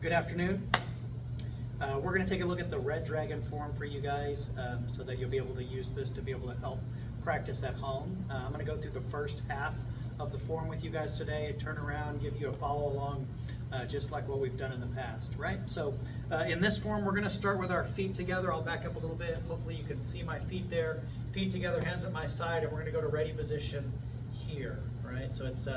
Good afternoon. We're going to take a look at the Red Dragon form for you guys so that you'll be able to use this to be able to help practice at home. I'm going to go through the first half of the form with you guys today, turn around, give you a follow along just like what we've done in the past, right? So in this form, we're going to start with our feet together. I'll back up a little bit. Hopefully you can see my feet there. Feet together, hands at my side, and we're going to go to ready position here, right? So it's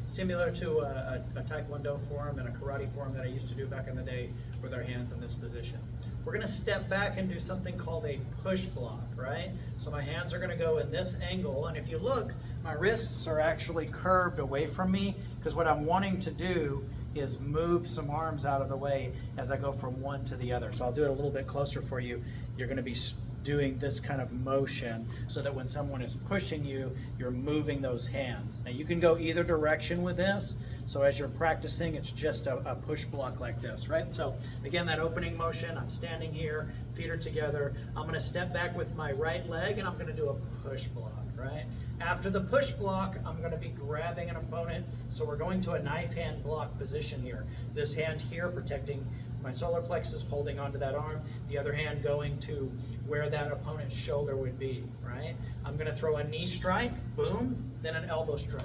similar to a Taekwondo form and a karate form that I used to do back in the day with our hands in this position. We're going to step back and do something called a push block, right? So my hands are going to go in this angle, and if you look, my wrists are actually curved away from me because what I'm wanting to do is move some arms out of the way as I go from one to the other. So I'll do it a little bit closer for you. You're going to be doing this kind of motion so that when someone is pushing you, you're moving those hands. Now you can go either direction with this. So as you're practicing, it's just a push block like this, right? So again, that opening motion, I'm standing here, feet are together. I'm going to step back with my right leg and I'm going to do a push block, right? After the push block, I'm going to be grabbing an opponent. So we're going to a knife hand block position here. This hand here protecting my solar plexus, holding onto that arm, the other hand going to where that opponent's shoulder would be, right? I'm going to throw a knee strike, boom, then an elbow strike.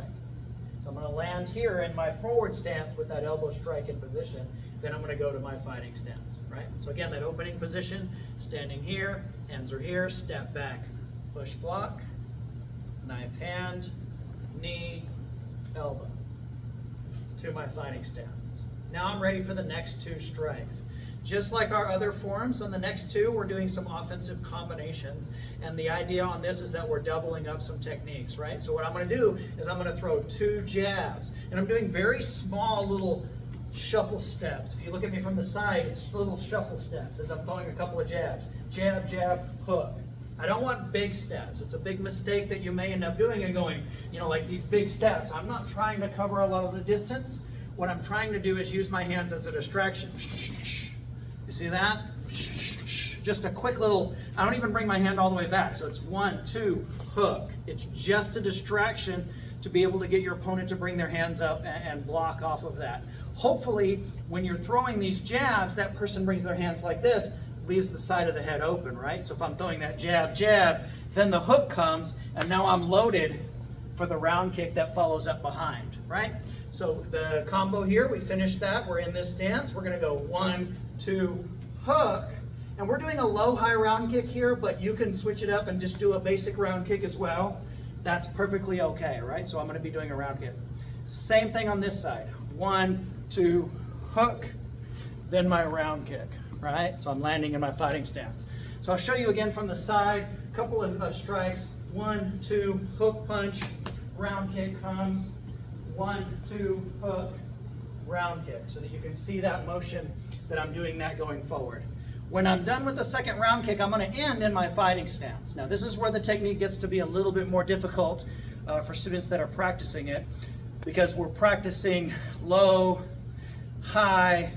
So I'm going to land here in my forward stance with that elbow strike in position, then I'm going to go to my fighting stance, right? So again, that opening position, standing here, hands are here, step back, push block, knife hand, knee, elbow, to my fighting stance. Now I'm ready for the next two strikes. Just like our other forms, on the next two, we're doing some offensive combinations. And the idea on this is that we're doubling up some techniques, right? So what I'm going to do is I'm going to throw two jabs. And I'm doing very small little shuffle steps. If you look at me from the side, it's little shuffle steps as I'm throwing a couple of jabs. Jab, jab, hook. I don't want big steps. It's a big mistake that you may end up doing and going, like these big steps. I'm not trying to cover a lot of the distance. What I'm trying to do is use my hands as a distraction. You see that? Just a quick little, I don't even bring my hand all the way back. So it's 1, 2, hook. It's just a distraction to be able to get your opponent to bring their hands up and block off of that. Hopefully, when you're throwing these jabs, that person brings their hands like this, leaves the side of the head open, right? So if I'm throwing that jab, jab, then the hook comes, and now I'm loaded for the round kick that follows up behind, right? So the combo here, we finished that. We're in this stance. We're going to go 1, 2, hook. And we're doing a low-high round kick here, but you can switch it up and just do a basic round kick as well. That's perfectly okay, right? So I'm going to be doing a round kick. Same thing on this side. 1, 2, hook, then my round kick, right? So I'm landing in my fighting stance. So I'll show you again from the side, a couple of strikes. 1, 2, hook punch, round kick comes. 1, 2, hook, round kick, so that you can see that motion that I'm doing that going forward. When I'm done with the second round kick, I'm going to end in my fighting stance. Now this is where the technique gets to be a little bit more difficult for students that are practicing it, because we're practicing low, high,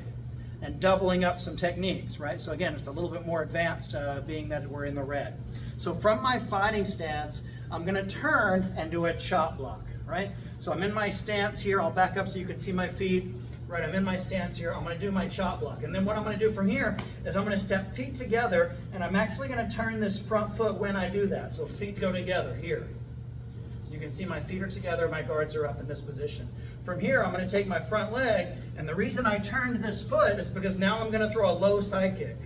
and doubling up some techniques, right? So again, it's a little bit more advanced being that we're in the red. So from my fighting stance, I'm going to turn and do a chop block, right? So I'm in my stance here. I'll back up so you can see my feet. Right, I'm in my stance here. I'm going to do my chop block. And then what I'm going to do from here is I'm going to step feet together, and I'm actually going to turn this front foot when I do that. So feet go together here. So you can see my feet are together, my guards are up in this position. From here, I'm going to take my front leg, and the reason I turned this foot is because now I'm going to throw a low side kick.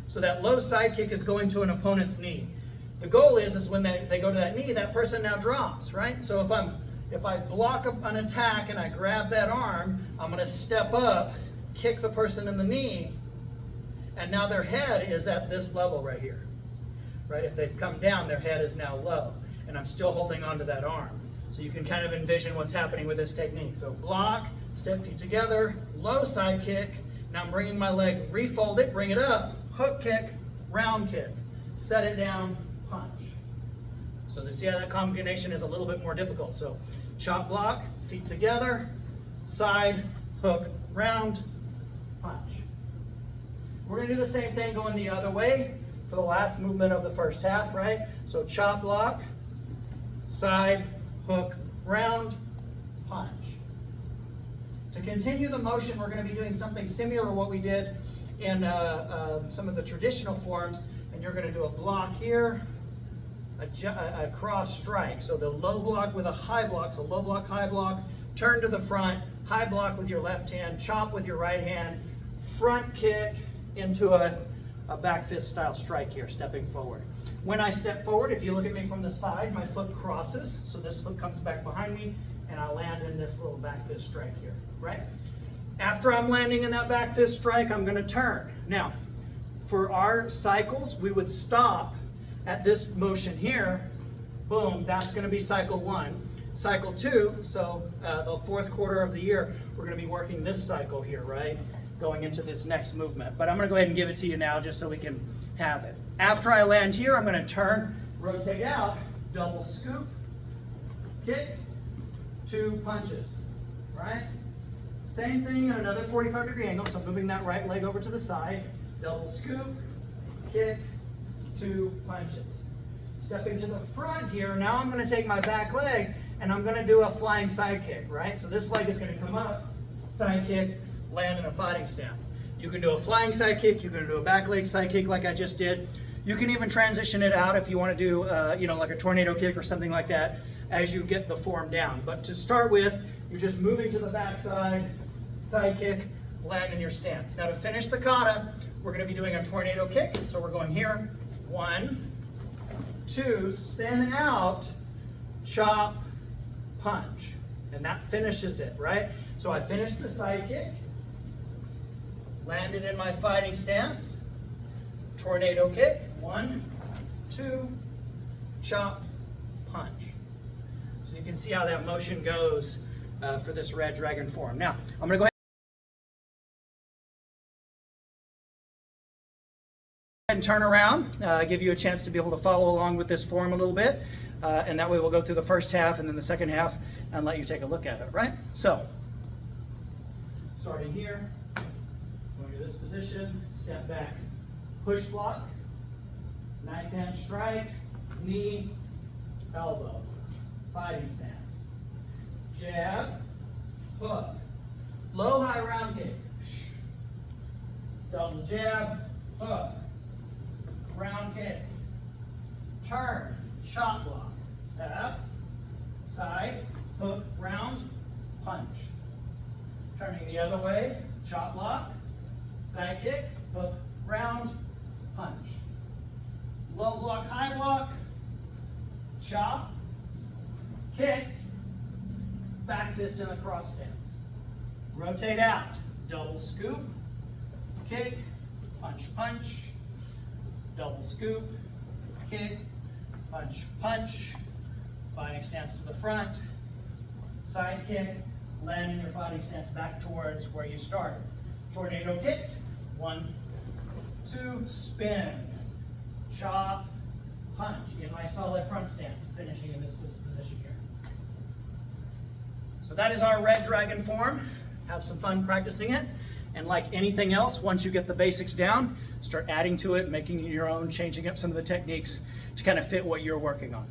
So that low side kick is going to an opponent's knee. The goal is when they go to that knee, that person now drops, right? So if I block an attack and I grab that arm, I'm going to step up, kick the person in the knee, and now their head is at this level right here, right? If they've come down, their head is now low, and I'm still holding onto that arm. So you can kind of envision what's happening with this technique. So block, step feet together, low side kick. Now I'm bringing my leg, refold it, bring it up, hook kick, round kick, set it down, punch. So see how that combination is a little bit more difficult. So chop block, feet together, side, hook, round, punch. We're going to do the same thing going the other way for the last movement of the first half, right? So chop block, side, hook, round, punch. To continue the motion, we're going to be doing something similar to what we did in some of the traditional forms, and you're going to do a block here, a cross strike. So the low block with a high block, so low block, high block, turn to the front, high block with your left hand, chop with your right hand, front kick into a back fist style strike here, stepping forward. When I step forward, if you look at me from the side, my foot crosses, so this foot comes back behind me, and I land in this little back fist strike here, right? After I'm landing in that back fist strike, I'm going to turn. Now, for our cycles, we would stop at this motion here. Boom, that's going to be cycle 1. Cycle 2, so the fourth quarter of the year, we're going to be working this cycle here, right? Going into this next movement. But I'm going to go ahead and give it to you now just so we can have it. After I land here, I'm going to turn, rotate out, double scoop, kick, 2 punches, right? Same thing at another 45-degree angle, so moving that right leg over to the side, double scoop, kick, 2 punches. Stepping to the front here, now I'm going to take my back leg and I'm going to do a flying side kick, right? So this leg is going to come up, side kick, land in a fighting stance. You can do a flying side kick, you can do a back leg side kick like I just did. You can even transition it out if you want to do, like a tornado kick or something like that as you get the form down. But to start with, you're just moving to the back side, side kick, land in your stance. Now to finish the kata, we're going to be doing a tornado kick. So we're going here, 1, 2, spin out, chop, punch. And that finishes it, right? So I finished the side kick, landed in my fighting stance, tornado kick, 1, 2, chop, punch. So you can see how that motion goes for this red dragon form. Now, I'm going to go ahead and turn around, give you a chance to be able to follow along with this form a little bit, and that way we'll go through the first half and then the second half and let you take a look at it, right? So, starting here, going to this position, step back, push block, knife hand strike, knee, elbow, fighting stance, jab, hook, low high round kick, double jab, hook, round kick, turn, shot block, step, side, hook, round, punch. Turning the other way, shot block, side kick, hook, round, punch. Low block, high block, chop, kick, back fist in the cross stance. Rotate out, double scoop, kick, punch, punch, double scoop, kick, punch, punch, fighting stance to the front, side kick, landing your fighting stance back towards where you started. Tornado kick, 1, 2, spin, chop, punch in my solid front stance, finishing in this position here. So that is our red dragon form. Have some fun practicing it. And like anything else, once you get the basics down, start adding to it, making it your own, changing up some of the techniques to kind of fit what you're working on.